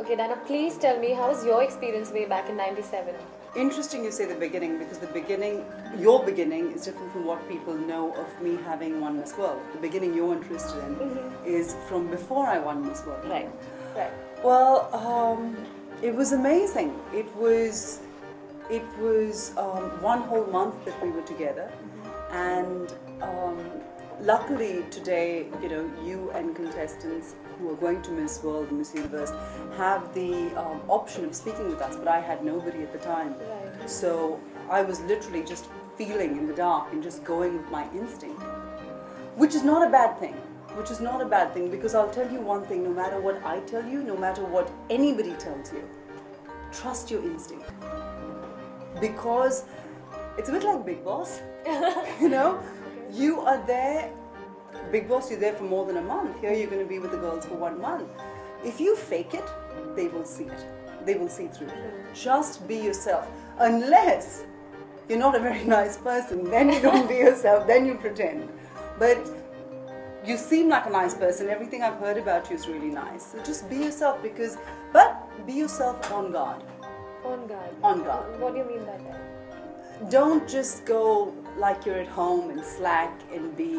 Okay, Dana, please tell me, how was your experience way back in '97? Interesting you say the beginning, because the beginning, your beginning is different from what people know of me having won Miss World. The beginning you're interested in is from before I won Miss World. Right, right. Well, it was amazing. It was one whole month that we were together, and luckily today, you know, you and contestants who are going to Miss World and Miss Universe have the option of speaking with us, but I had nobody at the time. Right. So I was literally just feeling in the dark and just going with my instinct, which is not a bad thing. Which is not a bad thing, because I'll tell you one thing, no matter what I tell you, no matter what anybody tells you, trust your instinct. Because it's a bit like Big Boss, you know? You are there, Big Boss, you're there for more than a month. Here you're going to be with the girls for 1 month. If you fake it, they will see it. They will see through it. Just be yourself. Unless you're not a very nice person, then you don't be yourself, then you pretend. But you seem like a nice person. Everything I've heard about you is really nice. So just be yourself, but be yourself on guard. On guard. On guard. What do you mean by that? Don't just go like you're at home and slack and be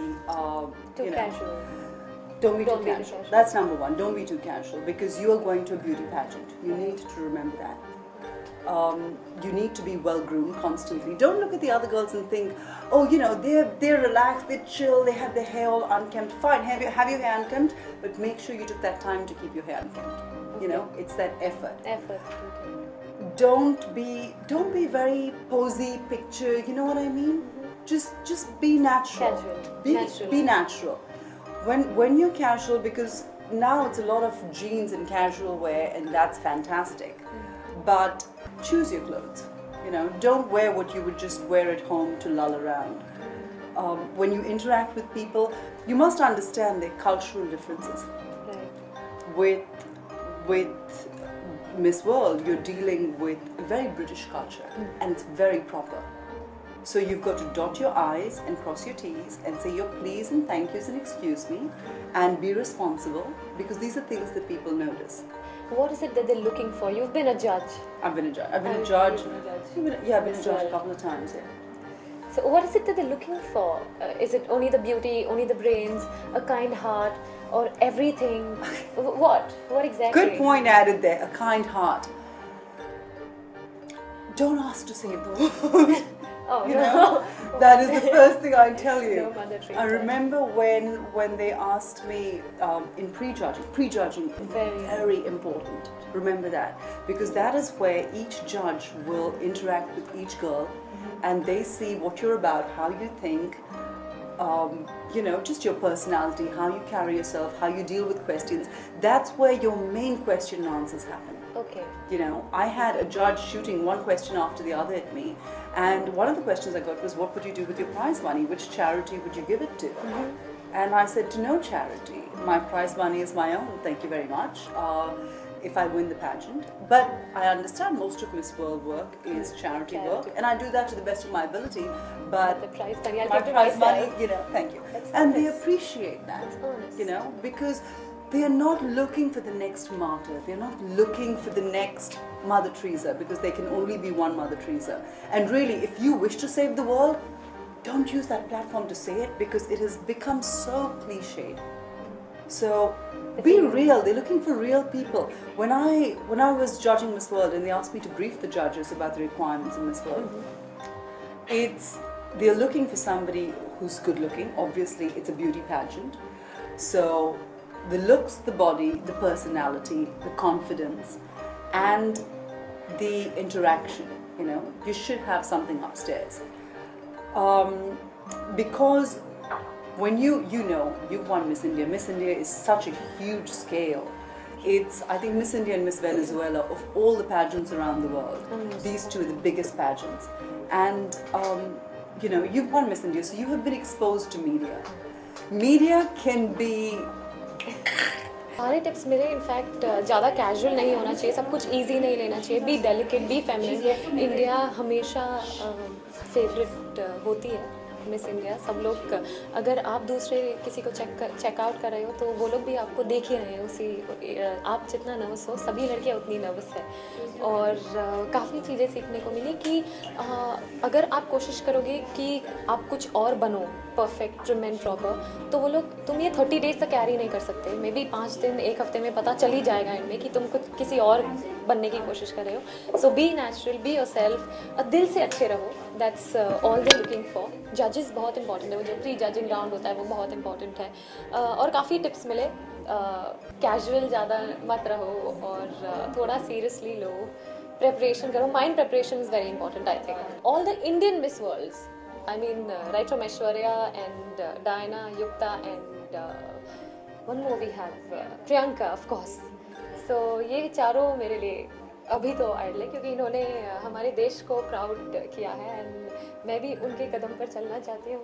Too casual. Don't be too casual. That's number one. Don't be too casual, because you are going to a beauty pageant. You need to remember that. You need to be well groomed constantly. Don't look at the other girls and think, oh, you know, they're relaxed, they're chill, they have their hair all unkempt. Fine, have your hair unkempt, but make sure you took that time to keep your hair unkempt. Okay. You know, it's that effort. Effort. Don't be very posy picture. You know what I mean? Just be natural. Casual. Be natural. When you're casual, because now it's a lot of jeans and casual wear, and that's fantastic. But choose your clothes. You know, don't wear what you would just wear at home to lull around. When you interact with people, you must understand their cultural differences. Right. With Miss World, you're dealing with a very British culture, and it's very proper. So you've got to dot your I's and cross your T's and say your please and thank yous and excuse me, and be responsible, because these are things that people notice. What is it that they're looking for? You've been a judge. I've been a judge. I've been a judge a couple of times, yeah. So what is it that they're looking for? Is it only the beauty, only the brains, a kind heart, or everything? What? What exactly? Good point added there, a kind heart. Don't ask to save the world. Oh, you no. know, that is the first thing I tell you. No, Mother Teresa. I remember when they asked me in prejudging is very important. Remember that, because that is where each judge will interact with each girl, and they see what you're about, how you think, you know, just your personality, how you carry yourself, how you deal with questions. That's where your main question and answers happen. Okay. You know, I had a judge shooting one question after the other at me, and one of the questions I got was, what would you do with your prize money? Which charity would you give it to? And I said, to no charity. My prize money is my own, thank you very much, if I win the pageant. But I understand most of Miss World work is charity work, and I do that to the best of my ability. But the prize money, I'll my give to prize money, myself. you know, thank you. That's and they honest. appreciate that, That's honest. you know, because they are not looking for the next martyr. They're not looking for the next Mother Teresa, because there can only be one Mother Teresa. And really, if you wish to save the world, don't use that platform to say it, because it has become so cliched. So be real. They're looking for real people. When I was judging Miss World and they asked me to brief the judges about the requirements in Miss World, they're looking for somebody who's good looking. Obviously, it's a beauty pageant. So the looks, the body, the personality, the confidence, and the interaction, you know, you should have something upstairs. Because when you know, you've won Miss India. Miss India is such a huge scale. It's, I think, Miss India and Miss Venezuela, of all the pageants around the world, these two are the biggest pageants. And, you know, you've won Miss India, so you have been exposed to media. Media can be... सारे tips मेरे in fact ज़्यादा casual नहीं होना चाहिए, सब कुछ easy नहीं लेना चाहिए, be delicate, be feminine. India हमेशा फेवरेट होती है मिस इंडिया। सब लोग, अगर आप दूसरे किसी को चेकआउट कर रहे हो तो वो लोग भी आपको देख ही रहे हैं उसी, आप जितना नर्वस हो सभी लड़कियाँ उतनी नर्वस है। और काफ़ी चीज़ें सीखने को मिली कि अगर आप कोशिश करोगे कि आप कुछ और बनो परफेक्ट ट्रिम एंड प्रॉपर, तो वो लोग, तुम ये 30 डेज तक कैरी नहीं कर सकते। मे बी 5 दिन 1 हफ्ते में पता चल ही जाएगा इनमें कि तुम कुछ किसी और बनने की कोशिश कर रहे हो। So be natural, be yourself, दिल से अच्छे रहो। That's all they looking for. जजेस बहुत इंपॉर्टेंट है, वो जो प्री जजिंग राउंड होता है वो बहुत इंपॉर्टेंट है। और काफ़ी टिप्स मिले। कैजुअल ज़्यादा मत रहो और थोड़ा सीरियसली लो, प्रेपरेशन करो। Mind preparation is very important I think. All the Indian miss worlds, I mean, right from Aishwarya and Diana, Yukta and one more we have Priyanka, of course. So ये चारों मेरे लिए अभी तो idol है, क्योंकि इन्होंने हमारे देश को प्राउड किया है एंड मैं भी उनके कदम पर चलना चाहती हूँ।